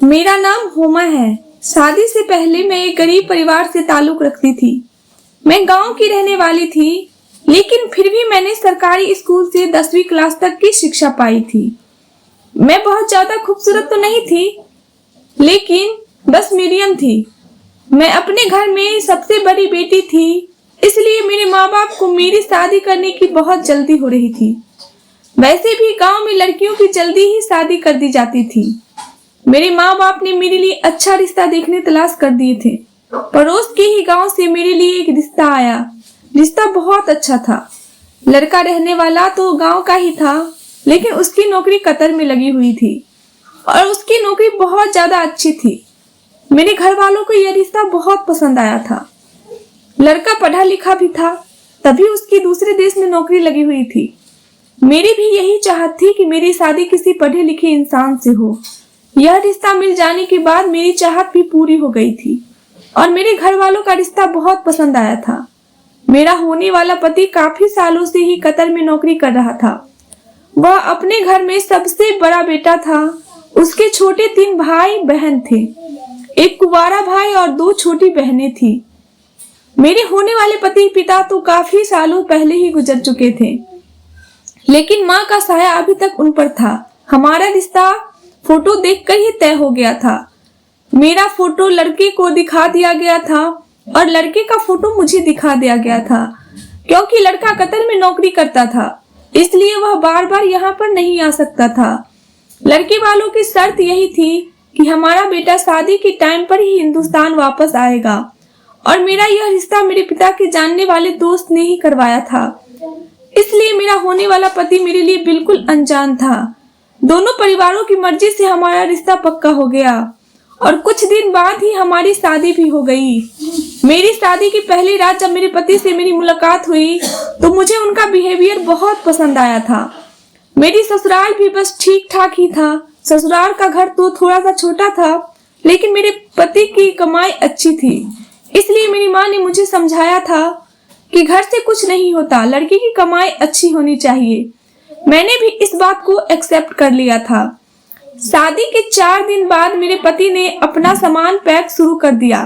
मेरा नाम होमा है। शादी से पहले मैं एक गरीब परिवार से ताल्लुक रखती थी। मैं गांव की रहने वाली थी, लेकिन फिर भी मैंने सरकारी स्कूल से 10वीं क्लास तक की शिक्षा पाई थी। मैं बहुत ज्यादा खूबसूरत तो नहीं थी, लेकिन बस मीडियम थी। मैं अपने घर में सबसे बड़ी बेटी थी, इसलिए मेरे माँ बाप को मेरी शादी करने की बहुत जल्दी हो रही थी। वैसे भी गांव में लड़कियों की जल्दी ही शादी कर दी जाती थी। मेरे माँ बाप ने मेरे लिए अच्छा रिश्ता देखने तलाश कर दिए थे। पड़ोस के ही गांव से मेरे लिए एक रिश्ता आया। रिश्ता बहुत अच्छा था। लड़का रहने वाला तो गांव का ही था, लेकिन उसकी नौकरी कतर में लगी हुई थी और उसकी नौकरी बहुत ज्यादा अच्छी थी। मेरे घर वालों को यह रिश्ता बहुत पसंद आया था। लड़का पढ़ा लिखा भी था, तभी उसकी दूसरे देश में नौकरी लगी हुई थी। मेरी भी यही चाहत थी कि मेरी शादी किसी पढ़े लिखे इंसान से हो। यह रिश्ता मिल जाने के बाद मेरी चाहत भी पूरी हो गई थी और मेरे घर वालों का रिश्ता बहुत पसंद आया था। मेरा होने वाला पति काफी सालों से ही कतर में नौकरी कर रहा था। वह अपने घर में सबसे बड़ा बेटा था। उसके छोटे 3 भाई बहन थे। एक कुंवारा भाई और 2 छोटी बहनें थी। मेरे होने वाले पति पिता तो काफी सालों पहले ही गुजर चुके थे, लेकिन माँ का साया अभी तक उन पर था। हमारा रिश्ता फोटो देखकर ही तय हो गया था। मेरा फोटो लड़के को दिखा दिया गया था और लड़के का फोटो मुझे दिखा दिया गया था। क्योंकि लड़का कतर में नौकरी करता था, इसलिए वह बार बार यहाँ पर नहीं आ सकता था। लड़के वालों की शर्त यही थी कि हमारा बेटा शादी के टाइम पर ही हिंदुस्तान वापस आएगा, और मेरा यह रिश्ता मेरे पिता के जानने वाले दोस्त ने ही करवाया था। इसलिए मेरा होने वाला पति मेरे लिए बिल्कुल अनजान था। दोनों परिवारों की मर्जी से हमारा रिश्ता पक्का हो गया और कुछ दिन बाद ही हमारी शादी भी हो गई। मेरी शादी की पहली रात जब मेरे पति से मेरी मुलाकात हुई तो मुझे उनका बिहेवियर बहुत पसंद आया था। मेरी ससुराल भी बस ठीक ठाक ही था। ससुराल का घर तो थोड़ा सा छोटा था, लेकिन मेरे पति की कमाई अच्छी थी। इसलिए मेरी माँ ने मुझे समझाया था कि घर से कुछ नहीं होता, लड़की की कमाई अच्छी होनी चाहिए। मैंने भी इस बात को एक्सेप्ट कर लिया था। शादी के 4 दिन बाद मेरे पति ने अपना सामान पैक शुरू कर दिया,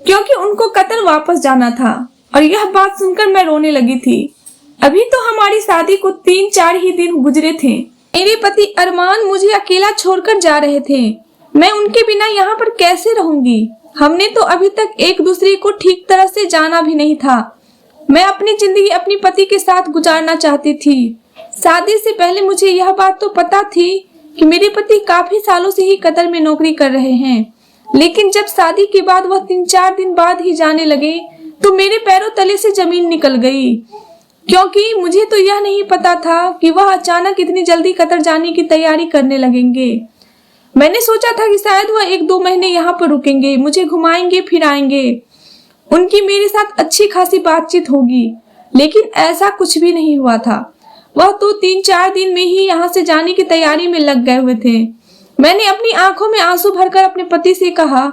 क्योंकि उनको कतर वापस जाना था। और यह बात सुनकर मैं रोने लगी थी। अभी तो हमारी शादी को 3-4 ही दिन गुजरे थे। मेरे पति अरमान मुझे अकेला छोड़कर जा रहे थे। मैं उनके बिना यहाँ पर कैसे रहूंगी? हमने तो अभी तक एक दूसरे को ठीक तरह से जाना भी नहीं था। मैं अपनी जिंदगी अपने पति के साथ गुजारना चाहती थी। शादी से पहले मुझे यह बात तो पता थी कि मेरे पति काफी सालों से ही कतर में नौकरी कर रहे हैं, लेकिन जब शादी के बाद वह 3-4 दिन बाद ही जाने लगे तो मेरे पैरों तले से जमीन निकल गई, क्योंकि मुझे तो यह नहीं पता था कि वह अचानक इतनी जल्दी कतर जाने की तैयारी करने लगेंगे। मैंने सोचा था कि शायद वह 1-2 महीने यहाँ पर रुकेंगे, मुझे घुमाएंगे फिराएंगे, उनकी मेरे साथ अच्छी खासी बातचीत होगी, लेकिन ऐसा कुछ भी नहीं हुआ था। वह तो 3-4 दिन में ही यहाँ से जाने की तैयारी में लग गए हुए थे। मैंने अपनी आंखों में आंसू भरकर अपने पति से कहा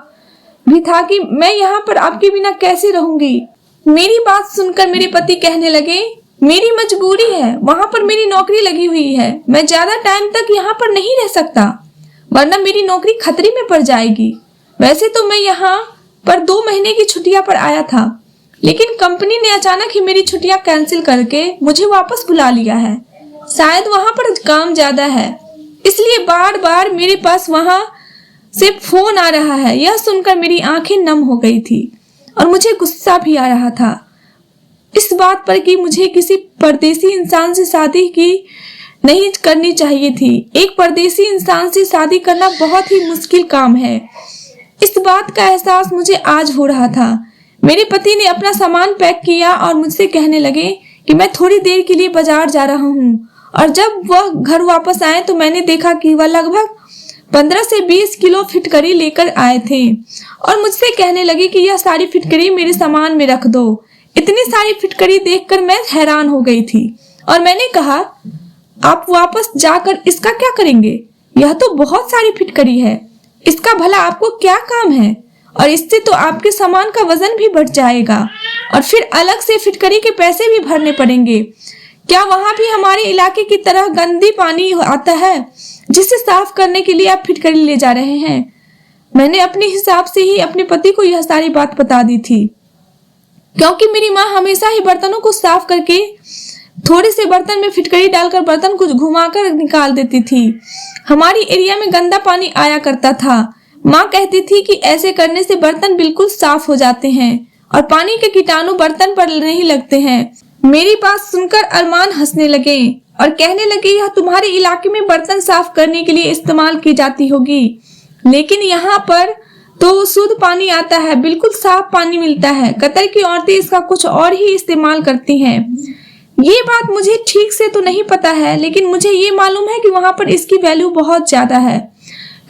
भी था कि मैं यहाँ पर आपके बिना कैसे रहूंगी। मेरी बात सुनकर मेरे पति कहने लगे, मेरी मजबूरी है, वहाँ पर मेरी नौकरी लगी हुई है, मैं ज्यादा टाइम तक यहाँ पर नहीं रह सकता, वरना मेरी नौकरी खतरे में पड़ जाएगी। वैसे तो मैं यहाँ पर 2 महीने की छुट्टियां पर आया था, लेकिन कंपनी ने अचानक ही मेरी छुट्टियां कैंसिल करके मुझे वापस बुला लिया है। शायद वहां पर काम ज्यादा है, इसलिए बार बार मेरे पास वहां से फोन आ रहा है। यह सुनकर मेरी आंखें नम हो गई थी और मुझे गुस्सा भी आ रहा था इस बात पर कि मुझे किसी परदेसी इंसान से शादी की नहीं करनी चाहिए थी। एक परदेसी इंसान से शादी करना बहुत ही मुश्किल काम है। इस बात का एहसास मुझे आज हो रहा था। मेरे पति ने अपना सामान पैक किया और मुझसे कहने लगे कि मैं थोड़ी देर के लिए बाजार जा रहा हूँ, और जब वह घर वापस आए तो मैंने देखा कि वह लगभग 15 से 20 किलो फिटकरी लेकर आए थे और मुझसे कहने लगे कि यह सारी फिटकरी मेरे सामान में रख दो। इतनी सारी फिटकरी देखकर मैं हैरान हो गई थी और मैंने कहा, आप वापस जाकर इसका क्या करेंगे? यह तो बहुत सारी फिटकरी है, इसका भला आपको क्या काम है? और इससे तो आपके सामान का वजन भी बढ़ जाएगा और फिर अलग से फिटकरी के पैसे भी भरने पड़ेंगे। क्या वहां भी हमारे इलाके की तरह गंदी पानी आता है जिसे साफ करने के लिए आप फिटकरी ले जा रहे हैं? मैंने अपने हिसाब से ही अपने पति को यह सारी बात बता दी थी, क्योंकि मेरी माँ हमेशा ही बर्तनों को साफ करके थोड़े से बर्तन में फिटकरी डालकर बर्तन को घुमाकर निकाल देती थी। हमारी एरिया में गंदा पानी आया करता था। माँ कहती थी कि ऐसे करने से बर्तन बिल्कुल साफ हो जाते हैं और पानी के कीटाणु बर्तन पर नहीं लगते हैं। मेरी बात सुनकर अरमान हंसने लगे और कहने लगे, यह तुम्हारे इलाके में बर्तन साफ करने के लिए इस्तेमाल की जाती होगी, लेकिन यहाँ पर तो शुद्ध पानी आता है, बिल्कुल साफ पानी मिलता है। कतर की औरतें इसका कुछ और ही इस्तेमाल करती हैं। ये बात मुझे ठीक से तो नहीं पता है, लेकिन मुझे ये मालूम है कि वहाँ पर इसकी वैल्यू बहुत ज्यादा है।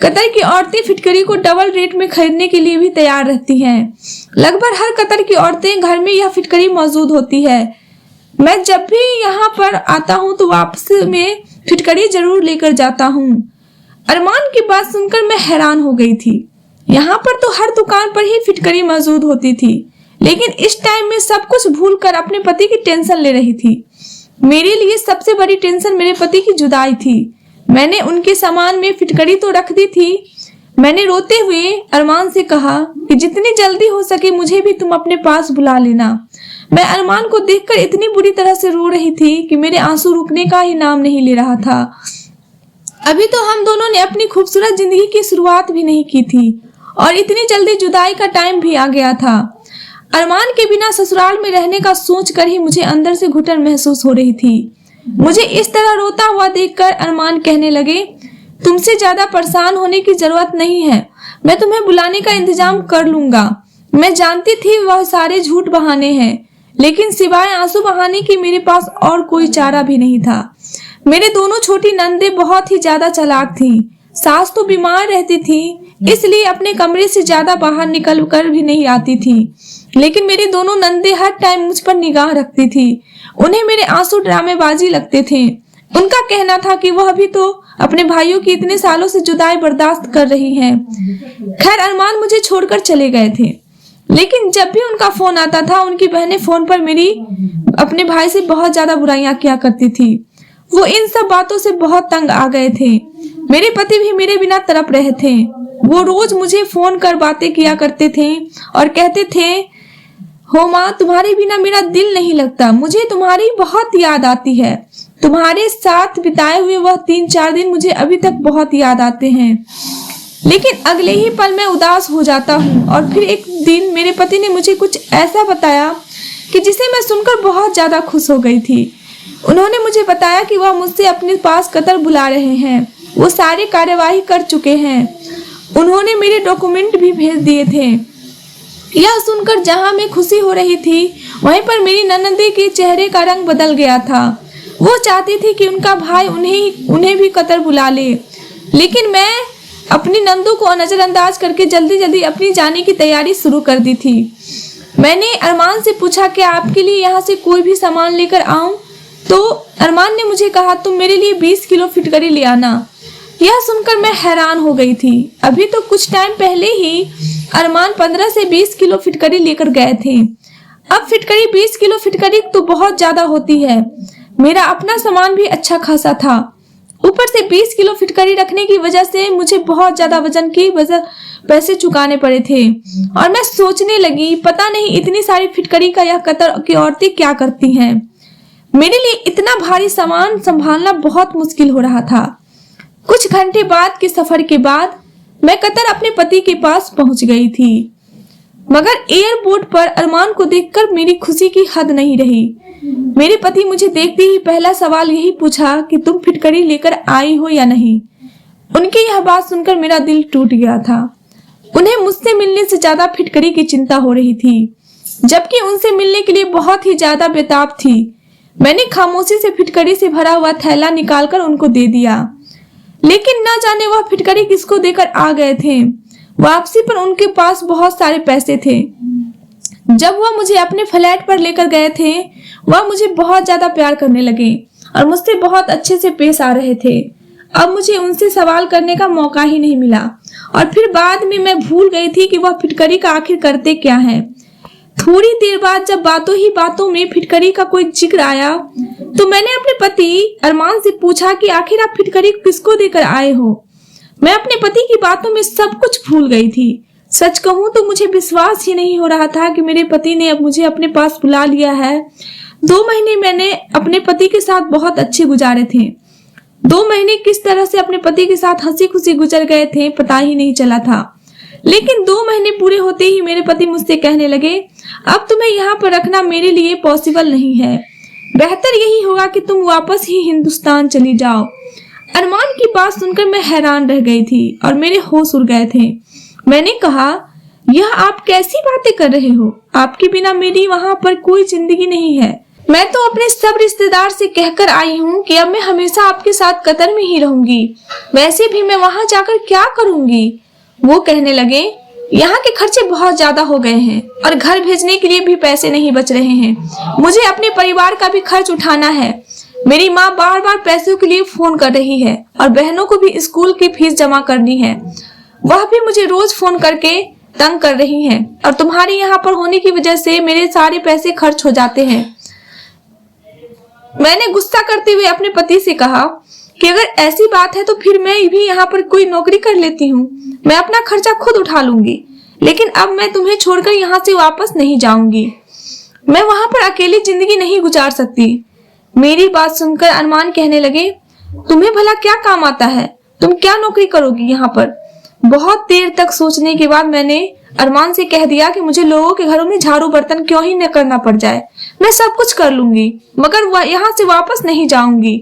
कतर की औरतें फिटकरी को डबल रेट में खरीदने के लिए भी तैयार रहती हैं। लगभग हर कतर की औरतें घर में यह फिटकरी मौजूद होती है। मैं जब भी यहाँ पर आता हूँ तो वापस में फिटकरी जरूर लेकर जाता हूँ। अरमान की बात सुनकर मैं हैरान हो गई थी। यहाँ पर तो हर दुकान पर ही फिटकरी मौजूद होती थी, लेकिन इस टाइम में सब कुछ भूलकर अपने पति की टेंशन ले रही थी। मेरे लिए सबसे बड़ी टेंशन मेरे पति की जुदाई थी। मैंने उनके सामान में फिटकरी तो रख दी थी। मैंने रोते हुए अरमान से कहा कि जितनी जल्दी हो सके मुझे भी तुम अपने पास बुला लेना। मैं अरमान को देखकर इतनी बुरी तरह से रो रही थी कि मेरे आंसू रुकने का ही नाम नहीं ले रहा था। अभी तो हम दोनों ने अपनी खूबसूरत जिंदगी की शुरुआत भी नहीं की थी और इतनी जल्दी जुदाई का टाइम भी आ गया था। अरमान के बिना ससुराल में रहने का सोचकर ही मुझे अंदर से घुटन महसूस हो रही थी। मुझे इस तरह रोता हुआ देखकर अरमान कहने लगे, तुमसे ज्यादा परेशान होने की जरूरत नहीं है, मैं तुम्हें बुलाने का इंतजाम कर लूंगा। मैं जानती थी वह सारे झूठ बहाने हैं, लेकिन सिवाय आंसू बहाने की मेरे पास और कोई चारा भी नहीं था। मेरे दोनों छोटी नंदे बहुत ही ज्यादा चालाक थीं। सास तो बीमार रहती थी, इसलिए अपने कमरे से ज्यादा बाहर निकल कर भी नहीं आती थी, लेकिन मेरी दोनों नंदे हर टाइम मुझ पर निगाह रखती थी। उन्हें मेरे आंसू ड्रामेबाजी लगते थे। उनका कहना था कि वह भी तो अपने भाइयों की इतने सालों से जुदाई बर्दाश्त कर रही हैं। खैर अरमान मुझे छोड़कर चले गए थे, लेकिन जब भी उनका फोन आता था उनकी बहनें फोन पर मेरी अपने भाई से बहुत ज्यादा बुराइयां किया करती थी। वो इन सब बातों से बहुत तंग आ गए थे। मेरे पति भी मेरे बिना तड़प रहे थे। वो रोज मुझे फोन कर बातें किया करते थे और कहते थे, हो माँ तुम्हारे बिना मेरा दिल नहीं लगता, मुझे तुम्हारी बहुत याद आती है। तुम्हारे साथ बिताए हुए वह 3-4 दिन मुझे अभी तक बहुत याद आते हैं। लेकिन अगले ही पल मैं उदास हो जाता हूँ। और फिर एक दिन मेरे पति ने मुझे कुछ ऐसा बताया कि जिसे मैं सुनकर बहुत ज्यादा खुश हो गई थी। उन्होंने मुझे बताया कि वह मुझसे अपने पास कतर बुला रहे हैं। वो सारी कार्यवाही कर चुके हैं। उन्होंने मेरे डॉक्यूमेंट भी भेज दिए थे। यह सुनकर जहां मैं खुशी हो रही थी, वहीं पर मेरी ननंदे के चेहरे का रंग बदल गया था। वो चाहती थी कि उनका भाई उन्हें भी कतर बुला ले, लेकिन मैं अपनी नंदों को नजरअंदाज करके जल्दी जल्दी अपनी जाने की तैयारी शुरू कर दी थी। मैंने अरमान से पूछा कि आपके लिए यहाँ से कोई भी सामान लेकर आऊं, तो अरमान ने मुझे कहा तुम मेरे लिए 20 किलो फिटकरी ले आना। यह सुनकर मैं हैरान हो गई थी। अभी तो कुछ टाइम पहले ही अरमान 15 से 20 किलो फिटकरी लेकर गए थे। अब फिटकरी 20 किलो फिटकरी तो बहुत ज्यादा होती है। मेरा अपना सामान भी अच्छा खासा था, ऊपर से 20 किलो फिटकरी रखने की वजह से मुझे बहुत ज्यादा वजन की वजह पैसे चुकाने पड़े थे। और मैं सोचने लगी, पता नहीं इतनी सारी फिटकरी का यह कतर की औरतें क्या करती हैं। मेरे लिए इतना भारी सामान संभालना बहुत मुश्किल हो रहा था। कुछ घंटे बाद के सफर के बाद मैं कतर अपने पति के पास पहुंच गई थी, मगर एयरपोर्ट पर अरमान को देखकर मेरी खुशी की हद नहीं रही। मेरे पति मुझे देखते ही पहला सवाल यही पूछा कि तुम फिटकरी लेकर आई हो या नहीं। उनकी यह बात सुनकर मेरा दिल टूट गया था। उन्हें मुझसे मिलने से ज्यादा फिटकरी की चिंता हो रही थी, जबकि उनसे मिलने के लिए बहुत ही ज्यादा बेताब थी। मैंने खामोशी से फिटकरी से भरा हुआ थैला निकालकर उनको दे दिया, लेकिन न जाने वह फिटकरी किसको देकर आ गए थे। वापसी पर उनके पास बहुत सारे पैसे थे। जब वह मुझे अपने फ्लैट पर लेकर गए थे, वह मुझे बहुत ज्यादा प्यार करने लगे और मुझसे बहुत अच्छे से पेश आ रहे थे। अब मुझे उनसे सवाल करने का मौका ही नहीं मिला और फिर बाद में मैं भूल गई थी कि वह फिटकरी का आखिर करते क्या है। थोड़ी देर बाद जब बातों ही बातों में फिटकरी का कोई जिक्र आया तो मैंने अपने पति अरमान से पूछा कि आखिर आप फिटकरी किसको देकर आए हो। मैं अपने पति की बातों में सब कुछ भूल गई थी। सच कहूं तो मुझे विश्वास ही नहीं हो रहा था कि मेरे पति ने अब मुझे अपने पास बुला लिया है। 2 महीने मैंने अपने पति के साथ बहुत अच्छे गुजारे थे। 2 महीने किस तरह से अपने पति के साथ हंसी खुशी गुजर गए थे पता ही नहीं चला था। लेकिन 2 महीने पूरे होते ही मेरे पति मुझसे कहने लगे, अब तुम्हें यहाँ पर रखना मेरे लिए पॉसिबल नहीं है, बेहतर यही होगा कि तुम वापस ही हिंदुस्तान चली जाओ। अरमान की बात सुनकर मैं हैरान रह गई थी और मेरे होश उड़ गए थे। मैंने कहा, यह आप कैसी बातें कर रहे हो? आपके बिना मेरी वहाँ पर कोई जिंदगी नहीं है। मैं तो अपने सब रिश्तेदार से कहकर आई हूँ कि अब मैं हमेशा आपके साथ कतर में ही रहूंगी। वैसे भी मैं वहाँ जाकर क्या करूंगी? वो कहने लगे, यहाँ के खर्चे बहुत ज्यादा हो गए हैं और घर भेजने के लिए भी पैसे नहीं बच रहे हैं। मुझे अपने परिवार का भी खर्च उठाना है। मेरी माँ बार बार पैसों के लिए फोन कर रही है और बहनों को भी स्कूल की फीस जमा करनी है। वह भी मुझे रोज फोन करके तंग कर रही है और तुम्हारे यहाँ पर होने की वजह से मेरे सारे पैसे खर्च हो जाते हैं। मैंने गुस्सा करते हुए अपने पति से कहा कि अगर ऐसी बात है तो फिर मैं भी यहाँ पर कोई नौकरी कर लेती हूँ। मैं अपना खर्चा खुद उठा लूंगी, लेकिन अब मैं तुम्हें छोड़कर यहाँ से वापस नहीं जाऊंगी। मैं वहाँ पर अकेली जिंदगी नहीं गुजार सकती। मेरी बात सुनकर अरमान कहने लगे, तुम्हें भला क्या काम आता है? तुम क्या नौकरी करोगी यहाँ पर? बहुत देर तक सोचने के बाद मैंने अरमान से कह दिया कि मुझे लोगों के घरों में झाड़ू बर्तन क्यों ही न करना पड़ जाए, मैं सब कुछ कर लूंगी, मगर यहाँ से वापस नहीं जाऊंगी।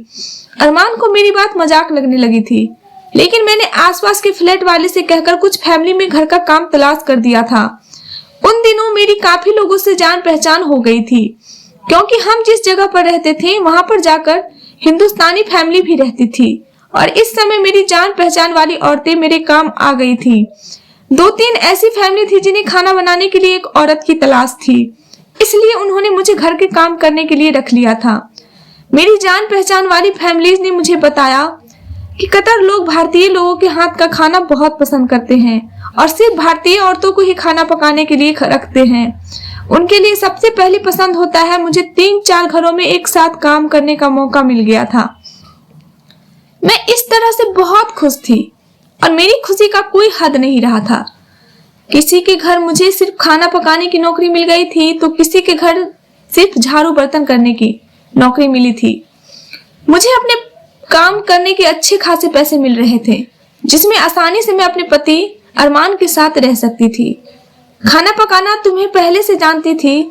अरमान को मेरी बात मजाक लगने लगी थी, लेकिन मैंने आसपास के फ्लैट वाले से कहकर कुछ फैमिली में घर का काम तलाश कर दिया था। उन दिनों मेरी काफी लोगों से जान पहचान हो गई थी, क्योंकि हम जिस जगह पर रहते थे वहां पर जाकर हिंदुस्तानी फैमिली भी रहती थी और इस समय मेरी जान पहचान वाली औरतें मेरे काम आ गई थी। 2-3 ऐसी फैमिली थी जिन्हें खाना बनाने के लिए एक औरत की तलाश थी, इसलिए उन्होंने मुझे घर के काम करने के लिए रख लिया था। मेरी जान पहचान वाली फैमिलीज ने मुझे बताया कि कतर लोग भारतीय लोगों के हाथ का खाना बहुत पसंद करते हैं और सिर्फ भारतीय औरतों को ही खाना पकाने के लिए रखते हैं। उनके लिए सबसे पहले पसंद होता है। मुझे 3-4 घरों में एक साथ काम करने का मौका मिल गया था। मैं इस तरह से बहुत खुश थी और मेरी खुशी का कोई हद नहीं रहा था। किसी के घर मुझे सिर्फ खाना पकाने की नौकरी मिल गई थी तो किसी के घर सिर्फ झाड़ू बर्तन करने की नौकरी मिली थी। मुझे अपने काम करने के अच्छे खासे पैसे मिल रहे थे, जिसमें आसानी से मैं अपने पति अरमान के साथ रह सकती थी। खाना पकाना तुम्हें पहले से जानती थी,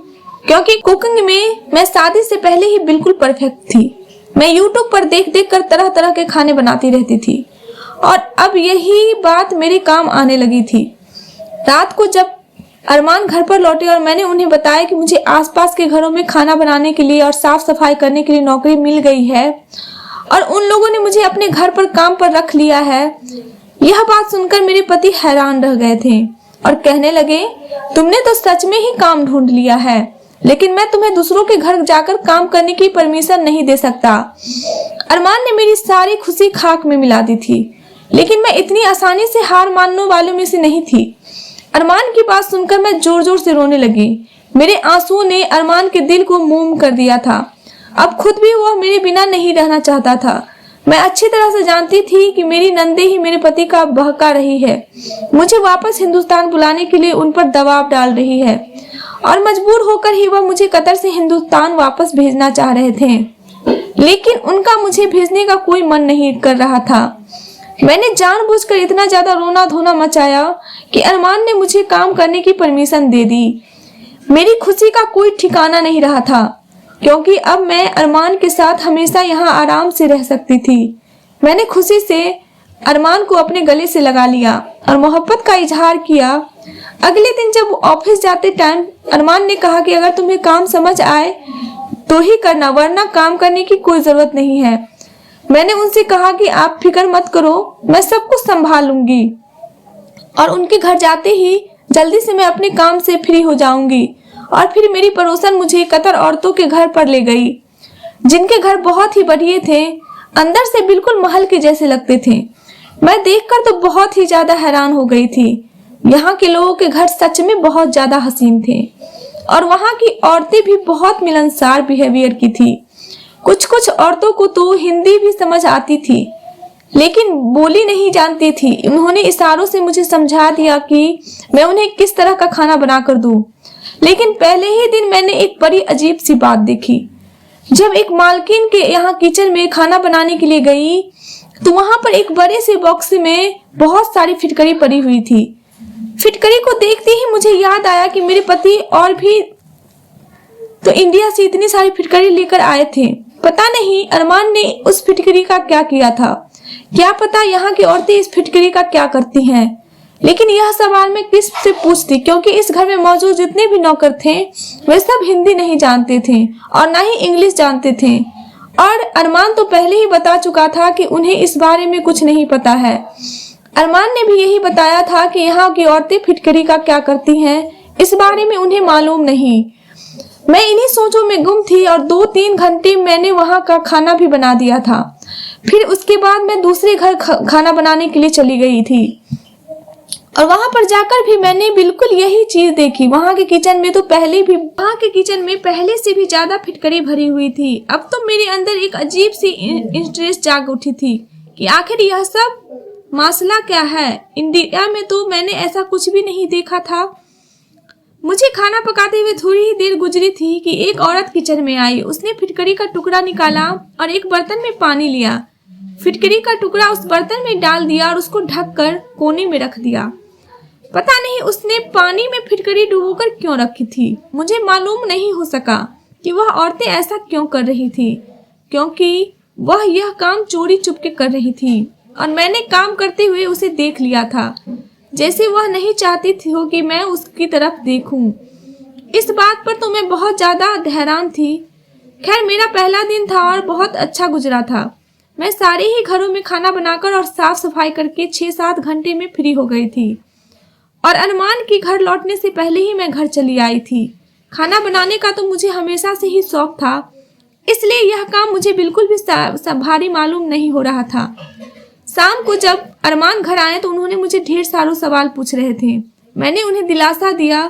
क्योंकि कुकिंग में मैं शादी से पहले ही बिल्कुल परफेक्ट थी। मैं यूट्यूब पर देख देख कर तरह तरह के खाने बनाती रहती थी और अब यही बात मेरे काम आने लगी थी। रात को जब अरमान घर पर लौटे और मैंने उन्हें बताया कि मुझे आसपास के घरों में खाना बनाने के लिए और साफ सफाई करने के लिए नौकरी मिल गई है और उन लोगों ने मुझे अपने घर पर काम पर रख लिया है, यह बात सुनकर मेरे पति हैरान रह गए थे और कहने लगे, तुमने तो सच में ही काम ढूंढ लिया है, लेकिन मैं तुम्हें दूसरों के घर जाकर काम करने की परमिशन नहीं दे सकता। अरमान ने मेरी सारी खुशी खाक में मिला दी थी, लेकिन मैं इतनी आसानी से हार मानने वालों में से नहीं थी। अरमान की बात सुनकर मैं जोर जोर से रोने लगी। मेरे आंसुओं ने अरमान के दिल को मोम कर दिया था। अब खुद भी वह मेरे बिना नहीं रहना चाहता था। मैं अच्छी तरह से जानती थी कि मेरी नंदे ही मेरे पति का बहका रही है, मुझे वापस हिंदुस्तान बुलाने के लिए उन पर दबाव डाल रही है और मजबूर होकर ही वह मुझे कतर से हिंदुस्तान वापस भेजना चाह रहे थे, लेकिन उनका मुझे भेजने का कोई मन नहीं कर रहा था। मैंने जानबूझकर इतना ज्यादा रोना धोना मचाया कि अरमान ने मुझे काम करने की परमिशन दे दी। मेरी खुशी का कोई ठिकाना नहीं रहा था, क्योंकि अब मैं अरमान के साथ हमेशा यहाँ आराम से रह सकती थी। मैंने खुशी से अरमान को अपने गले से लगा लिया और मोहब्बत का इजहार किया। अगले दिन जब ऑफिस जाते टाइम अरमान ने कहा कि अगर तुम्हें काम समझ आए तो ही करना, वरना काम करने की कोई जरूरत नहीं है। मैंने उनसे कहा कि आप फिक्र मत करो, मैं सब कुछ संभाल लूंगी और उनके घर जाते ही जल्दी से मैं अपने काम से फ्री हो जाऊंगी। और फिर मेरी पड़ोसन मुझे कतर औरतों के घर पर ले गई, जिनके घर बहुत ही बढ़िया थे, अंदर से बिल्कुल महल के जैसे लगते थे। मैं देखकर तो बहुत ही ज्यादा हैरान हो गई थी। यहाँ के लोगों के घर सच में बहुत ज्यादा हसीन थे। और वहाँ की औरतें भी बहुत मिलनसार बिहेवियर की थी। कुछ कुछ औरतों को तो हिंदी भी समझ आती थी, लेकिन बोली नहीं जानती थी। उन्होंने इशारों से मुझे समझा दिया कि मैं उन्हें किस तरह का खाना बनाकर दूं। लेकिन पहले ही दिन मैंने एक बड़ी अजीब सी बात देखी। जब एक मालकिन के यहाँ किचन में खाना बनाने के लिए गई तो वहां पर एक बड़े से बॉक्स में बहुत सारी फिटकरी पड़ी हुई थी। फिटकरी को देखते ही मुझे याद आया कि मेरे पति और भी तो इंडिया से इतनी सारी फिटकरी लेकर आए थे। पता नहीं अरमान ने उस फिटकरी का क्या किया था। क्या पता यहाँ की औरतें इस फिटकरी का क्या करती हैं। लेकिन यह सवाल मैं किस से पूछती, क्योंकि इस घर में मौजूद जितने भी नौकर थे वे सब हिंदी नहीं जानते थे और ना ही इंग्लिश जानते थे। और अरमान तो पहले ही बता चुका था कि उन्हें इस बारे में कुछ नहीं पता है। अरमान ने भी यही बताया था कि यहाँ की औरतें फिटकरी का क्या करती हैं इस बारे में उन्हें मालूम नहीं। मैं इन्हीं सोचों में गुम थी और 2-3 घंटे मैंने वहाँ का खाना भी बना दिया था। फिर उसके बाद मैं दूसरे घर खाना बनाने के लिए चली गई थी और वहां पर जाकर भी मैंने बिल्कुल यही चीज देखी। वहां के किचन में पहले से भी ज्यादा फिटकरी भरी हुई थी। अब तो मेरे अंदर एक अजीब सी इंटरेस्ट जाग उठी थी कि आखिर यह सब मसला क्या है। इंडिया में तो मैंने ऐसा कुछ भी नहीं देखा था। मुझे खाना पकाते हुए थोड़ी ही देर गुजरी थी कि एक औरत किचन में आई। उसने फिटकरी का टुकड़ा निकाला और एक बर्तन में पानी लिया। फिटकरी का टुकड़ा उस बर्तन में डाल दिया और उसको ढककर कोने में रख दिया। पता नहीं उसने पानी में फिटकरी डुबोकर क्यों रखी थी। मुझे मालूम नहीं हो सका कि वह औरतें ऐसा क्यों कर रही थी, क्योंकि वह यह काम चोरी चुपके कर रही थी और मैंने काम करते हुए उसे देख लिया था, जैसे वह नहीं चाहती थी कि मैं उसकी तरफ देखूं। इस बात पर तो मैं बहुत ज्यादा हैरान थी। खैर मेरा पहला दिन था और बहुत अच्छा गुजरा था। मैं सारे ही घरों में खाना बनाकर और साफ सफाई करके 6-7 घंटे में फ्री हो गई थी और अरमान की घर लौटने से पहले ही मैं घर चली आई थी। खाना बनाने का तो मुझे हमेशा से ही शौक था, इसलिए यह काम मुझे बिल्कुल भी भारी मालूम नहीं हो रहा था। शाम को जब अरमान घर आए तो उन्होंने मुझे ढेर सारे सवाल पूछ रहे थे। मैंने उन्हें दिलासा दिया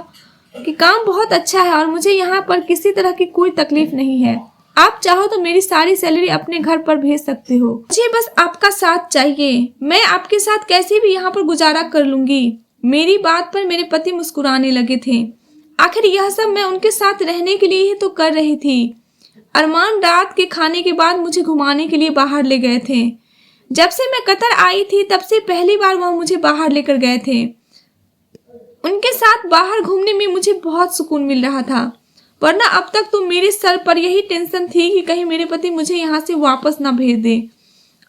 कि काम बहुत अच्छा है और मुझे यहाँ पर किसी तरह की कोई तकलीफ नहीं है। आप चाहो तो मेरी सारी सैलरी अपने घर पर भेज सकते हो। मुझे बस आपका साथ चाहिए। मैं आपके साथ कैसे भी यहाँ पर गुजारा कर लूंगी। मेरी बात पर मेरे पति मुस्कुराने लगे थे। आखिर यह सब मैं उनके साथ रहने के लिए ही तो कर रही थी। अरमान रात के खाने के बाद मुझे घुमाने के लिए बाहर ले गए थे। जब से मैं कतर आई थी तब से पहली बार वह मुझे बाहर लेकर गए थे। उनके साथ बाहर घूमने में मुझे बहुत सुकून मिल रहा था, वरना अब तक तो मेरे सर पर यही टेंशन थी कि कहीं मेरे पति मुझे यहाँ से वापस ना भेज दे।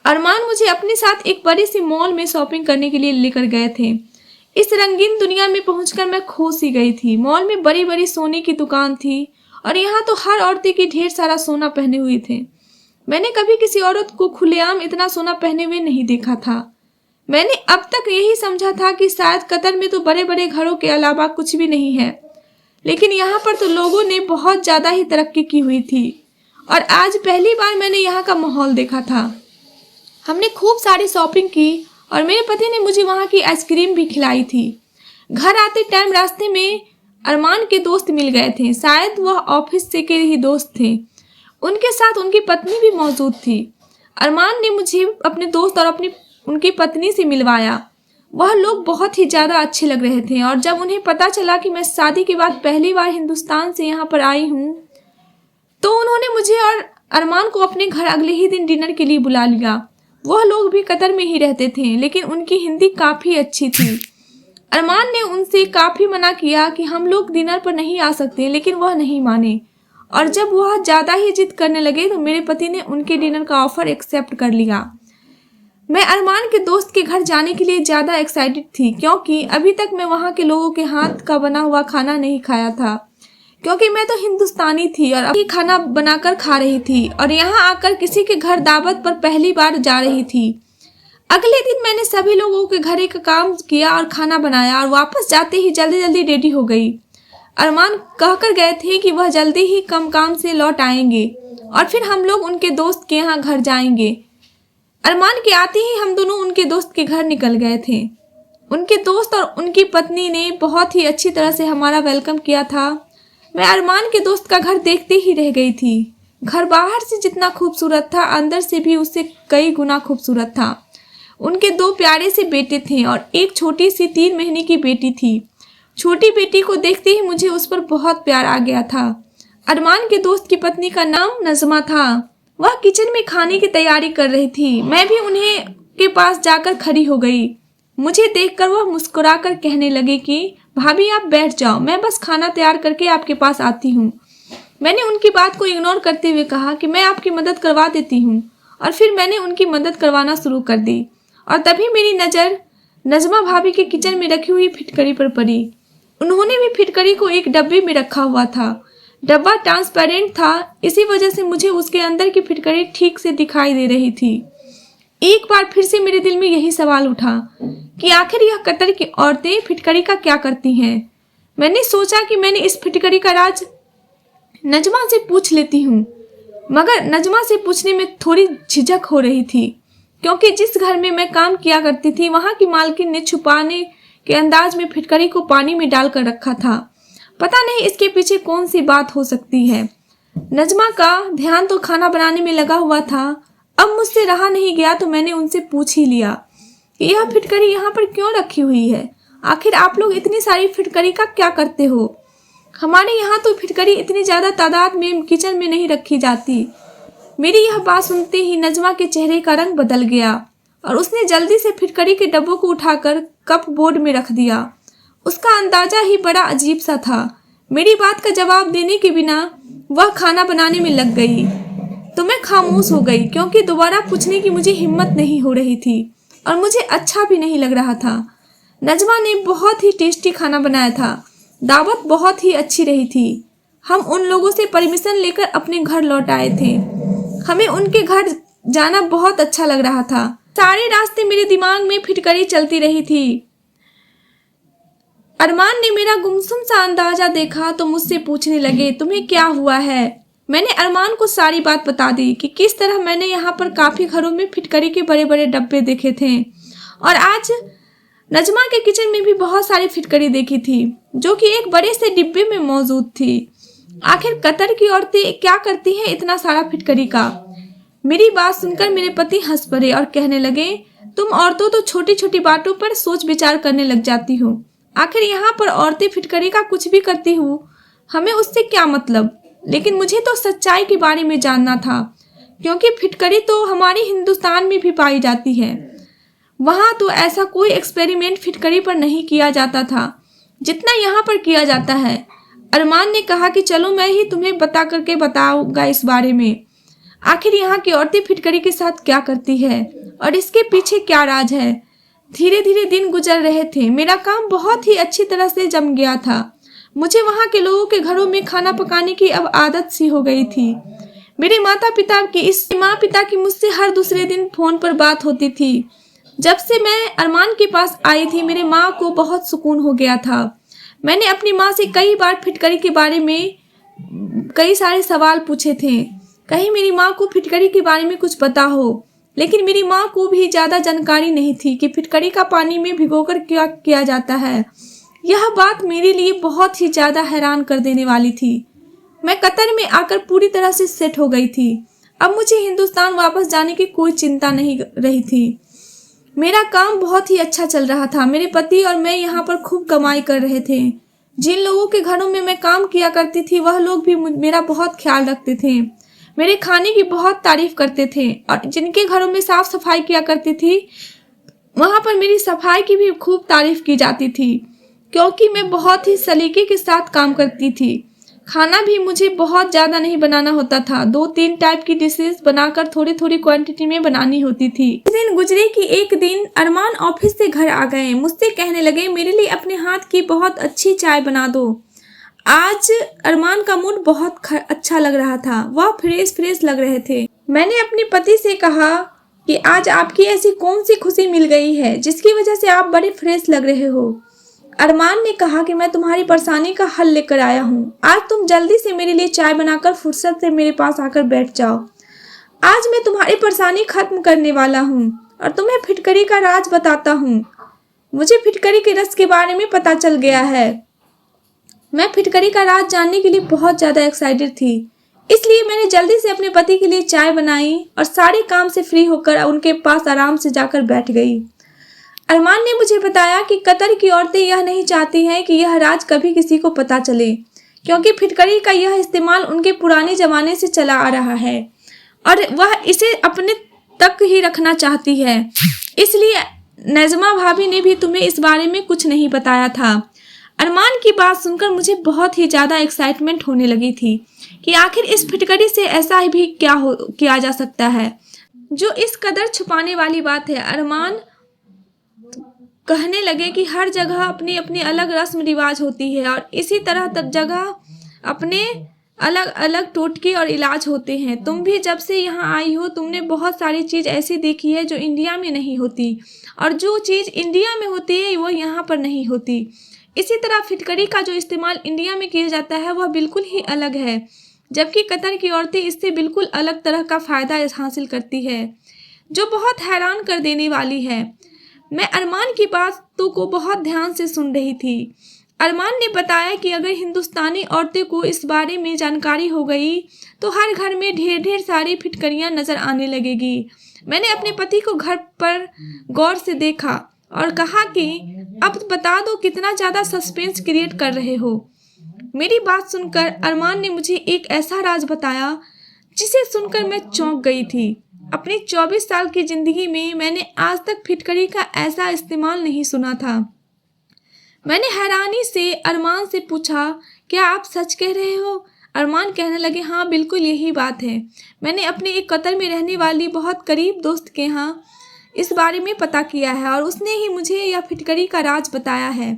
अरमान मुझे अपने साथ एक बड़े से मॉल में शॉपिंग करने के लिए लेकर गए थे। इस रंगीन दुनिया में पहुंचकर मैं खो सी गई थी। मॉल में बड़ी बड़ी सोने की दुकान थी और यहाँ तो हर औरतें की ढेर सारा सोना पहने हुए थे। मैंने कभी किसी औरत को खुलेआम इतना सोना पहने हुए नहीं देखा था। मैंने अब तक यही समझा था कि शायद कतर में तो बड़े बड़े घरों के अलावा कुछ भी नहीं है, लेकिन यहाँ पर तो लोगों ने बहुत ज्यादा ही तरक्की की हुई थी और आज पहली बार मैंने यहाँ का माहौल देखा था। हमने खूब सारी शॉपिंग की और मेरे पति ने मुझे वहाँ की आइसक्रीम भी खिलाई थी। घर आते टाइम रास्ते में अरमान के दोस्त मिल गए थे। शायद वह ऑफिस से के ही दोस्त थे। उनके साथ उनकी पत्नी भी मौजूद थी। अरमान ने मुझे अपने दोस्त और उनकी पत्नी से मिलवाया। वह लोग बहुत ही ज़्यादा अच्छे लग रहे थे और जब उन्हें पता चला कि मैं शादी के बाद पहली बार हिंदुस्तान से यहाँ पर आई हूँ तो उन्होंने मुझे और अरमान को अपने घर अगले ही दिन डिनर के लिए बुला लिया। वह लोग भी कतर में ही रहते थे, लेकिन उनकी हिंदी काफ़ी अच्छी थी। अरमान ने उनसे काफ़ी मना किया कि हम लोग डिनर पर नहीं आ सकते, लेकिन वह नहीं माने और जब वह ज़्यादा ही जिद करने लगे तो मेरे पति ने उनके डिनर का ऑफर एक्सेप्ट कर लिया। मैं अरमान के दोस्त के घर जाने के लिए ज़्यादा एक्साइटेड थी, क्योंकि अभी तक मैं वहाँ के लोगों के हाथ का बना हुआ खाना नहीं खाया था, क्योंकि मैं तो हिंदुस्तानी थी और अभी खाना बनाकर खा रही थी और यहाँ आकर किसी के घर दावत पर पहली बार जा रही थी। अगले दिन मैंने सभी लोगों के घर का काम किया और खाना बनाया और वापस जाते ही जल्दी जल्दी रेडी हो गई। अरमान कहकर गए थे कि वह जल्दी ही कम काम से लौट आएंगे और फिर हम लोग उनके दोस्त के यहाँ घर जाएंगे। अरमान के आते ही हम दोनों उनके दोस्त के घर निकल गए थे। उनके दोस्त और उनकी पत्नी ने बहुत ही अच्छी तरह से हमारा वेलकम किया था। मैं अरमान के दोस्त का घर देखते ही रह गई थी। घर बाहर से जितना खूबसूरत था, अंदर से भी उससे कई गुना खूबसूरत था। उनके 2 प्यारे से बेटे थे और एक छोटी सी 3 महीने की बेटी थी। छोटी बेटी को देखते ही मुझे उस पर बहुत प्यार आ गया था। अरमान के दोस्त की पत्नी का नाम नज़मा था। वह किचन में खाने की तैयारी कर रही थी। मैं भी उन्हें के पास जाकर खड़ी हो गई। मुझे देखकर वह मुस्कुराकर कहने लगे कि भाभी आप बैठ जाओ, मैं बस खाना तैयार करके आपके पास आती हूँ। मैंने उनकी बात को इग्नोर करते हुए कहा कि मैं आपकी मदद करवा देती हूँ, और फिर मैंने उनकी मदद करवाना शुरू कर दी। और तभी मेरी नज़र नज़मा भाभी के किचन में रखी हुई फिटकरी पर पड़ी। उन्होंने भी फिटकरी को एक डब्बे में रखा हुआ था। डब्बा ट्रांसपेरेंट था, इसी वजह से मुझे उसके अंदर की फिटकरी ठीक से दिखाई दे रही थी। एक बार फिर से मेरे दिल में यही सवाल उठा कि आखिर यह कतर की औरतें फिटकरी का क्या करती हैं। मैंने सोचा कि मैंने इस फिटकरी का राज नजमा से पूछ लेती हूँ, मगर नजमा से पूछने में थोड़ी झिझक हो रही थी, क्योंकि जिस घर में मैं काम किया करती थी वहां की मालकिन ने छुपाने के अंदाज में फिटकरी को पानी में डालकर रखा था। पता नहीं इसके पीछे कौन सी बात हो सकती है। नजमा का ध्यान तो खाना बनाने में लगा हुआ था। अब मुझसे रहा नहीं गया तो मैंने उनसे पूछ ही लिया कि यह फिटकरी यहाँ पर क्यों रखी हुई है। आखिर आप लोग इतनी सारी फिटकरी का क्या करते हो? हमारे यहाँ तो फिटकरी इतनी ज्यादा तादाद में किचन में नहीं रखी जाती। मेरी यह बात सुनते ही नजमा के चेहरे का रंग बदल गया और उसने जल्दी से फिटकरी के डब्बों को उठाकर कप बोर्ड में रख दिया। उसका अंदाजा ही बड़ा अजीब सा था। मेरी बात का जवाब देने के बिना वह खाना बनाने में लग गई तो मैं खामोश हो गई, क्योंकि दोबारा पूछने की मुझे हिम्मत नहीं हो रही थी और मुझे अच्छा भी नहीं लग रहा था। नजमा ने बहुत ही टेस्टी खाना बनाया था। दावत बहुत ही अच्छी रही थी। हम उन लोगों से परमिशन लेकर अपने घर लौट आए थे। हमें उनके घर जाना बहुत अच्छा लग रहा था। सारे रास्ते मेरे दिमाग में फिटकरी चलती रही थी। अरमान ने मेरा गुमसुम सा अंदाजा देखा तो मुझसे पूछने लगे, तुम्हें क्या हुआ है? मैंने अरमान को सारी बात बता दी कि किस तरह मैंने यहाँ पर काफी घरों में फिटकरी के बड़े बड़े डब्बे देखे थे और आज नजमा के किचन में भी बहुत सारी फिटकरी देखी थी जो कि एक बड़े से डिब्बे में मौजूद थी। आखिर कतर की औरतें क्या करती हैं इतना सारा फिटकरी का? मेरी बात सुनकर मेरे पति हंस पड़े और कहने लगे, तुम औरतों तो छोटी छोटी बातों पर सोच विचार करने लग जाती हो। आखिर यहाँ पर औरतें फिटकरी का कुछ भी करती हो, हमें उससे क्या मतलब? लेकिन मुझे तो सच्चाई के बारे में जानना था, क्योंकि फिटकरी तो हमारे हिंदुस्तान में भी पाई जाती है। वहाँ तो ऐसा कोई एक्सपेरिमेंट फिटकरी पर नहीं किया जाता था जितना यहाँ पर किया जाता है। अरमान ने कहा कि चलो मैं ही तुम्हें बता करके बताऊंगा इस बारे में। आखिर यहाँ की औरतें फिटकरी के साथ क्या करती है और इसके पीछे क्या राज है। धीरे धीरे दिन गुजर रहे थे। मेरा काम बहुत ही अच्छी तरह से जम गया था। मुझे वहाँ के लोगों के घरों में खाना पकाने की अब आदत सी हो गई थी। मेरे माता पिता की मुझसे हर दूसरे दिन फोन पर बात होती थी। जब से मैं अरमान के पास आई थी मेरे माँ को बहुत सुकून हो गया था। मैंने अपनी माँ से कई बार फिटकरी के बारे में कई सारे सवाल पूछे थे, कहीं मेरी माँ को फिटकरी के बारे में कुछ पता हो, लेकिन मेरी माँ को भी ज़्यादा जानकारी नहीं थी कि फिटकरी का पानी में भिगोकर क्या किया जाता है। यह बात मेरे लिए बहुत ही ज़्यादा हैरान कर देने वाली थी। मैं कतर में आकर पूरी तरह से सेट हो गई थी। अब मुझे हिंदुस्तान वापस जाने की कोई चिंता नहीं रही थी। मेरा काम बहुत ही अच्छा चल रहा था। मेरे पति और मैं यहाँ पर खूब कमाई कर रहे थे। जिन लोगों के घरों में मैं काम किया करती थी वह लोग भी मेरा बहुत ख्याल रखते थे, मेरे खाने की बहुत तारीफ करते थे, और जिनके घरों में साफ सफाई किया करती थी वहाँ पर मेरी सफाई की भी खूब तारीफ की जाती थी, क्योंकि मैं बहुत ही सलीके के साथ काम करती थी। खाना भी मुझे बहुत ज़्यादा नहीं बनाना होता था। 2-3 टाइप की डिशेस बनाकर थोड़ी थोड़ी क्वांटिटी में बनानी होती थी। इस दिन गुजरे कि एक दिन अरमान ऑफिस से घर आ गए। मुझसे कहने लगे, मेरे लिए अपने हाथ की बहुत अच्छी चाय बना दो। आज अरमान का मूड बहुत अच्छा लग रहा था। वह फ्रेश लग रहे थे। मैंने अपने पति से कहा कि आज आपकी ऐसी कौन सी खुशी मिल गई है जिसकी वजह से आप बड़े फ्रेश लग रहे हो। अरमान ने कहा कि मैं तुम्हारी परेशानी का हल लेकर आया हूँ। आज तुम जल्दी से मेरे लिए चाय बनाकर फुर्सत से मेरे पास आकर बैठ जाओ। आज मैं तुम्हारी परेशानी खत्म करने वाला हूँ और तुम्हें फिटकरी का राज बताता हूँ। मुझे फिटकरी के रस के बारे में पता चल गया है। मैं फिटकरी का राज जानने के लिए बहुत ज़्यादा एक्साइटेड थी, इसलिए मैंने जल्दी से अपने पति के लिए चाय बनाई और सारे काम से फ्री होकर उनके पास आराम से जाकर बैठ गई। अरमान ने मुझे बताया कि कतर की औरतें यह नहीं चाहती हैं कि यह राज कभी किसी को पता चले, क्योंकि फिटकरी का यह इस्तेमाल उनके पुराने जमाने से चला आ रहा है और वह इसे अपने तक ही रखना चाहती है। इसलिए नजमा भाभी ने भी तुम्हें इस बारे में कुछ नहीं बताया था। अरमान की बात सुनकर मुझे बहुत ही ज़्यादा एक्साइटमेंट होने लगी थी कि आखिर इस फिटकरी से ऐसा भी किया जा सकता है जो इस कदर छुपाने वाली बात है। अरमान कहने लगे कि हर जगह अपनी अपनी अलग रस्म रिवाज होती है और इसी तरह तब जगह अपने अलग अलग टोटके और इलाज होते हैं। तुम भी जब से यहाँ आई हो तुमने बहुत सारी चीज़ ऐसी देखी है जो इंडिया में नहीं होती, और जो चीज़ इंडिया में होती है वो यहाँ पर नहीं होती। इसी तरह फिटकरी का जो इस्तेमाल इंडिया में किया जाता है वह बिल्कुल ही अलग है, जबकि कतर की औरतें इससे बिल्कुल अलग तरह का फ़ायदा हासिल करती है, जो बहुत हैरान कर देने वाली है। मैं अरमान की बातों को बहुत ध्यान से सुन रही थी। अरमान ने बताया कि अगर हिंदुस्तानी औरतें को इस बारे में जानकारी हो गई तो हर घर में ढेर ढेर सारी फिटकरियां नजर आने लगेगी। मैंने अपने पति को घर पर गौर से देखा और कहा कि अब बता दो कितना ज़्यादा सस्पेंस क्रिएट कर रहे हो। मेरी बात सुनकर अरमान ने मुझे एक ऐसा राज बताया जिसे सुनकर मैं चौंक गई थी। अपनी 24 साल की ज़िंदगी में मैंने आज तक फिटकरी का ऐसा इस्तेमाल नहीं सुना था। मैंने हैरानी से अरमान से पूछा, क्या आप सच कह रहे हो? अरमान कहने लगे, हाँ बिल्कुल यही बात है। मैंने अपने एक कतर में रहने वाली बहुत करीब दोस्त के यहाँ इस बारे में पता किया है और उसने ही मुझे यह फिटकरी का राज बताया है।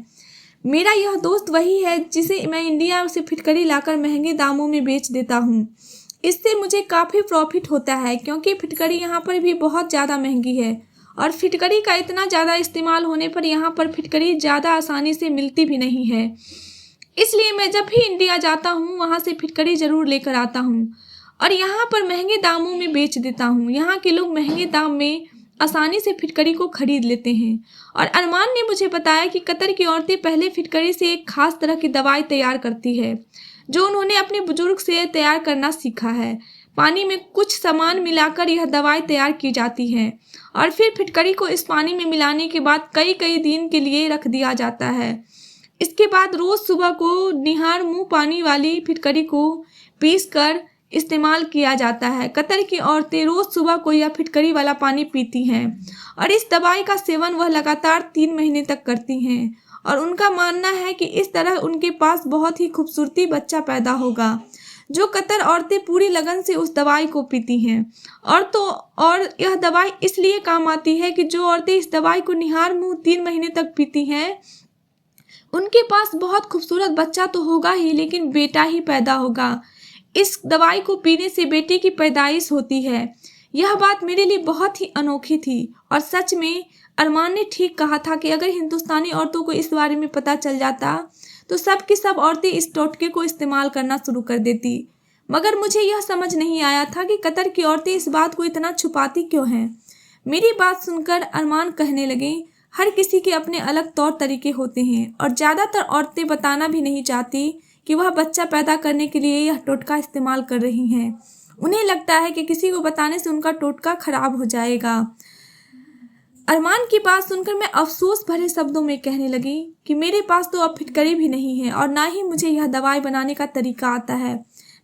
मेरा यह दोस्त वही है जिसे मैं इंडिया से फिटकरी लाकर महंगे दामों में बेच देता हूँ। इससे मुझे काफ़ी प्रॉफिट होता है, क्योंकि फिटकरी यहाँ पर भी बहुत ज़्यादा महंगी है और फिटकरी का इतना ज़्यादा इस्तेमाल होने पर यहाँ पर फिटकरी ज़्यादा आसानी से मिलती भी नहीं है। इसलिए मैं जब भी इंडिया जाता हूँ वहाँ से फिटकरी ज़रूर लेकर आता हूँ और यहाँ पर महंगे दामों में बेच देता हूँ। यहाँ के लोग महंगे दाम में आसानी से फिटकरी को खरीद लेते हैं। और अरमान ने मुझे बताया कि कतर की औरतें पहले फिटकरी से एक खास तरह की दवाई तैयार करती है, जो उन्होंने अपने बुजुर्ग से तैयार करना सीखा है। पानी में कुछ सामान मिलाकर यह दवाई तैयार की जाती है और फिर फिटकरी को इस पानी में मिलाने के बाद कई कई दिन के लिए रख दिया जाता है। इसके बाद रोज़ सुबह को निहार मुँह पानी वाली फिटकरी को पीसकर इस्तेमाल किया जाता है। कतर की औरतें रोज़ सुबह को यह फिटकरी वाला पानी पीती हैं और इस दवाई का सेवन वह लगातार 3 महीने तक करती हैं और उनका मानना है कि इस तरह उनके पास बहुत ही खूबसूरती बच्चा पैदा होगा। जो कतर औरतें पूरी लगन से उस दवाई को पीती हैं और यह दवाई इसलिए काम आती है कि जो औरतें इस दवाई को निहार मुँह 3 महीने तक पीती हैं उनके पास बहुत खूबसूरत बच्चा तो होगा ही, लेकिन बेटा ही पैदा होगा। इस दवाई को पीने से बेटे की पैदाइश होती है। यह बात मेरे लिए बहुत ही अनोखी थी और सच में अरमान ने ठीक कहा था कि अगर हिंदुस्तानी औरतों को इस बारे में पता चल जाता तो सब की सब औरतें इस टोटके को इस्तेमाल करना शुरू कर देती। मगर मुझे यह समझ नहीं आया था कि कतर की औरतें इस बात को इतना छुपाती क्यों हैं। मेरी बात सुनकर अरमान कहने लगे, हर किसी के अपने अलग तौर तरीके होते हैं और ज़्यादातर औरतें बताना भी नहीं चाहती कि वह बच्चा पैदा करने के लिए यह टोटका इस्तेमाल कर रही हैं। उन्हें लगता है कि किसी को बताने से उनका टोटका खराब हो जाएगा। अरमान की बात सुनकर मैं अफसोस भरे शब्दों में कहने लगी कि मेरे पास तो अब फिटकरी भी नहीं है और ना ही मुझे यह दवाई बनाने का तरीका आता है।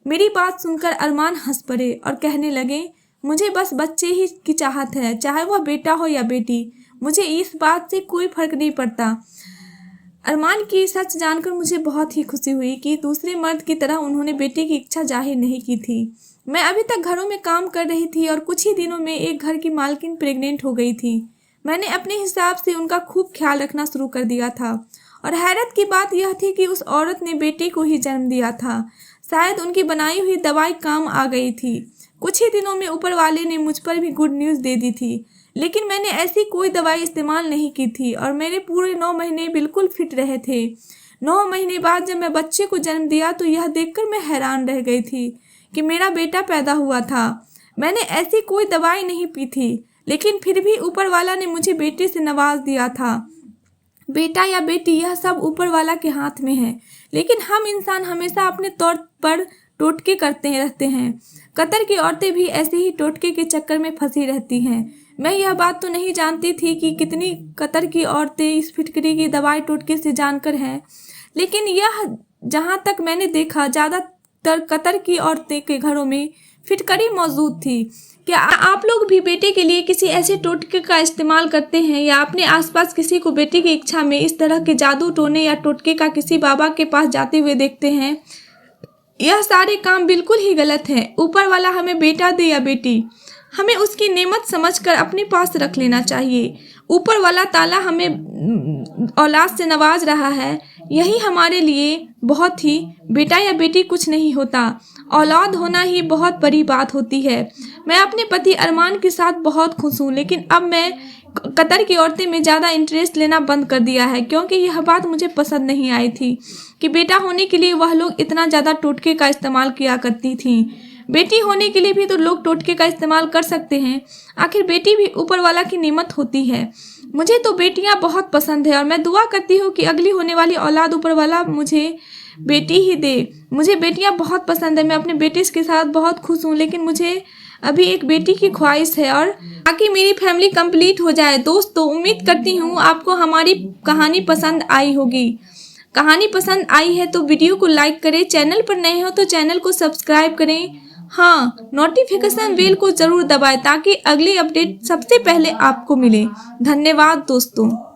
मेरी बात सुनकर अरमान हंस पड़े और कहने लगे, मुझे बस बच्चे ही की चाहत है, चाहे वह बेटा हो या बेटी, मुझे इस बात से कोई फर्क नहीं पड़ता। अरमान की सच जानकर मुझे बहुत ही खुशी हुई कि दूसरे मर्द की तरह उन्होंने बेटे की इच्छा जाहिर नहीं की थी। मैं अभी तक घरों में काम कर रही थी और कुछ ही दिनों में एक घर की मालकिन प्रेग्नेंट हो गई थी। मैंने अपने हिसाब से उनका खूब ख्याल रखना शुरू कर दिया था और हैरत की बात यह थी कि उस औरत ने बेटे को ही जन्म दिया था। शायद उनकी बनाई हुई दवाई काम आ गई थी। कुछ ही दिनों में ऊपर वाले ने मुझ पर भी गुड न्यूज़ दे दी थी, लेकिन मैंने ऐसी कोई दवाई इस्तेमाल नहीं की थी और मेरे पूरे 9 महीने बिल्कुल फिट रहे थे। 9 महीने बाद जब मैं बच्चे को जन्म दिया तो यह देखकर मैं हैरान रह गई थी कि मेरा बेटा पैदा हुआ था। मैंने ऐसी कोई दवाई नहीं पी थी, लेकिन फिर भी ऊपर वाला ने मुझे बेटे से नवाज दिया था। बेटा या बेटी यह सब ऊपर वाला के हाथ में है, लेकिन हम इंसान हमेशा अपने तौर पर टोटके करते रहते हैं। कतर की औरतें भी ऐसे ही टोटके के चक्कर में फंसी रहती हैं। मैं यह बात तो नहीं जानती थी कि कितनी कतर की औरतें इस फिटकरी की दवाई टोटके से जानकर हैं, लेकिन यह जहाँ तक मैंने देखा ज़्यादातर कतर की औरतें के घरों में फिटकरी मौजूद थी। क्या आप लोग भी बेटे के लिए किसी ऐसे टोटके का इस्तेमाल करते हैं या अपने आसपास किसी को बेटे की इच्छा में इस तरह के जादू टोने या टोटके का किसी बाबा के पास जाते हुए देखते हैं? यह सारे काम बिल्कुल ही गलत हैं। ऊपर वाला हमें बेटा दे या बेटी, हमें उसकी नेमत समझकर अपने पास रख लेना चाहिए। ऊपर वाला ताला हमें औलाद से नवाज रहा है, यही हमारे लिए बहुत ही। बेटा या बेटी कुछ नहीं होता, औलाद होना ही बहुत बड़ी बात होती है। मैं अपने पति अरमान के साथ बहुत खुश हूँ, लेकिन अब मैं कतर की औरतें में ज़्यादा इंटरेस्ट लेना बंद कर दिया है, क्योंकि यह बात मुझे पसंद नहीं आई थी कि बेटा होने के लिए वह लोग इतना ज़्यादा टोटके का इस्तेमाल किया करती थीं। बेटी होने के लिए भी तो लोग टोटके का इस्तेमाल कर सकते हैं। आखिर बेटी भी ऊपर वाला की नेमत होती है। मुझे तो बेटियां बहुत पसंद है और मैं दुआ करती हूँ कि अगली होने वाली औलाद ऊपर वाला मुझे बेटी ही दे। मुझे बेटियां बहुत पसंद है, मैं अपने बेटे के साथ बहुत खुश हूँ, लेकिन मुझे अभी एक बेटी की ख्वाहिश है और ताकि मेरी फैमिली कंप्लीट हो जाए। दोस्तों, उम्मीद करती हूँ आपको हमारी कहानी पसंद आई होगी। कहानी पसंद आई है तो वीडियो को लाइक करें, चैनल पर नए हो तो चैनल को सब्सक्राइब करें। हाँ, नोटिफिकेशन बेल को जरूर दबाएं ताकि अगली अपडेट सबसे पहले आपको मिले। धन्यवाद दोस्तों।